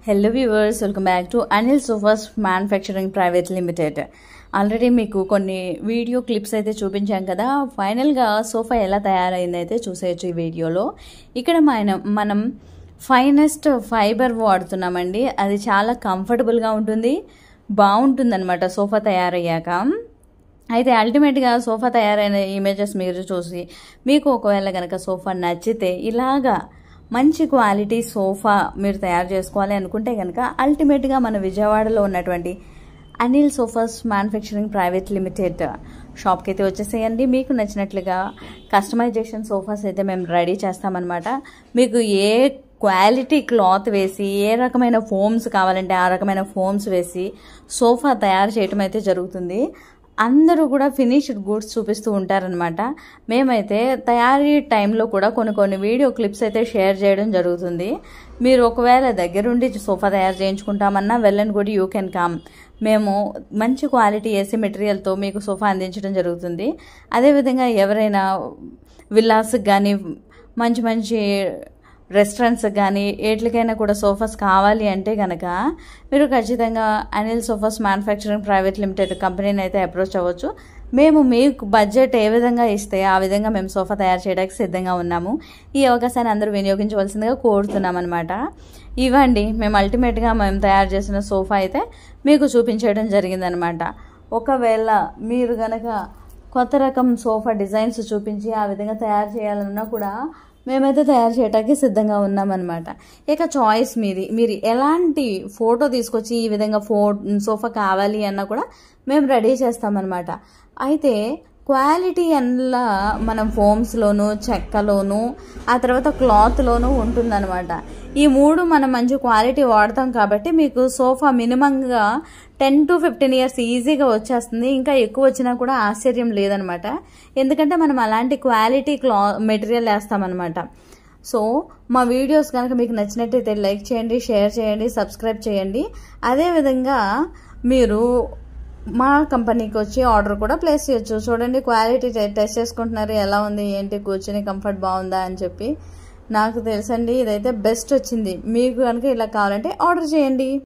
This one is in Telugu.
Hello viewers, welcome back to Anil sofas manufacturing private limited. Already మీకు కొన్ని వీడియో క్లిప్స్ అయితే చూపించాం కదా. ఫైనల్గా సోఫా ఎలా తయారైంది అయితే చూసేయచ్చు ఈ వీడియోలో. ఇక్కడ మనం ఫైనెస్ట్ ఫైబర్ వాడుతున్నామండి. అది చాలా కంఫర్టబుల్గా ఉంటుంది, బాగుంటుందన్నమాట సోఫా తయారయ్యాక. అయితే అల్టిమేట్గా సోఫా తయారైన ఇమేజెస్ మీరు చూసి మీకు ఒకవేళ కనుక సోఫా నచ్చితే ఇలాగా మంచి క్వాలిటీ సోఫా మీరు తయారు చేసుకోవాలి అనుకుంటే కనుక అల్టిమేట్గా మన విజయవాడలో ఉన్నటువంటి Anil sofas manufacturing private limited షాప్కి అయితే వచ్చేసేయండి. మీకు నచ్చినట్లుగా కస్టమైజేషన్ సోఫాస్ అయితే మేము రెడీ చేస్తామన్నమాట. మీకు ఏ క్వాలిటీ క్లాత్ వేసి ఏ రకమైన ఫోమ్స్ కావాలంటే ఆ రకమైన ఫోమ్స్ వేసి సోఫా తయారు చేయటం అయితే జరుగుతుంది. అందరూ కూడా ఫినిష్డ్ గుడ్స్ చూపిస్తూ ఉంటారనమాట. మేమైతే తయారీ టైంలో కూడా కొన్ని వీడియో క్లిప్స్ అయితే షేర్ చేయడం జరుగుతుంది. మీరు ఒకవేళ దగ్గరుండి సోఫా తయారు చేయించుకుంటామన్నా well and good, you can come. మేము మంచి క్వాలిటీ ఏసీ మెటీరియల్తో మీకు సోఫా అందించడం జరుగుతుంది. అదేవిధంగా ఎవరైనా విల్లాస్కి కానీ మంచి రెస్టారెంట్స్కి కానీ ఎట్లకైనా కూడా సోఫాస్ కావాలి అంటే కనుక మీరు ఖచ్చితంగా Anil sofas manufacturing private limited కంపెనీని అయితే అప్రోచ్ అవ్వచ్చు. మేము మీకు బడ్జెట్ ఏ విధంగా ఇస్తే ఆ విధంగా మేము సోఫా తయారు చేయడానికి సిద్ధంగా ఉన్నాము. ఈ అవకాశాన్ని అందరూ వినియోగించవలసిందిగా కోరుతున్నాం అనమాట. ఇవ్వండి, మేము అల్టిమేట్గా మేము తయారు చేసిన సోఫా అయితే మీకు చూపించడం జరిగిందనమాట. ఒకవేళ మీరు కనుక కొత్త రకం సోఫా డిజైన్స్ చూపించి ఆ విధంగా తయారు చేయాలన్నా కూడా మేమైతే తయారు చేయడానికి సిద్ధంగా ఉన్నామన్నమాట. ఇక చాయిస్ మీది. మీరు ఎలాంటి ఫోటో తీసుకొచ్చి ఈ విధంగా సోఫా కావాలి అన్నా కూడా మేము రెడీ చేస్తామన్నమాట. అయితే క్వాలిటీ అలా మనం ఫోమ్స్లోను, చెక్కలోను, ఆ తర్వాత క్లాత్లోనూ ఉంటుందన్నమాట. ఈ మూడు మనం మంచి క్వాలిటీ వాడతాం కాబట్టి మీకు సోఫా మినిమంగా 10 to 15 years ఈజీగా వచ్చేస్తుంది. ఇంకా ఎక్కువ వచ్చినా కూడా ఆశ్చర్యం లేదనమాట. ఎందుకంటే మనం అలాంటి క్వాలిటీ మెటీరియల్ వేస్తామన్నమాట. సో మా వీడియోస్ కనుక మీకు నచ్చినట్టయితే లైక్ చేయండి, షేర్ చేయండి, సబ్స్క్రైబ్ చేయండి. అదేవిధంగా మీరు మా కంపెనీకి వచ్చి ఆర్డర్ కూడా ప్లేస్ చేయొచ్చు. చూడండి, క్వాలిటీ టెస్ట్ చేసుకుంటున్నారు, ఎలా ఉంది ఏంటి, కూర్చొని కంఫర్ట్ బాగుందా అని చెప్పి. నాకు తెలుసండి, ఇదైతే బెస్ట్ వచ్చింది. మీకు కనుక ఇలా కావాలంటే ఆర్డర్ చేయండి.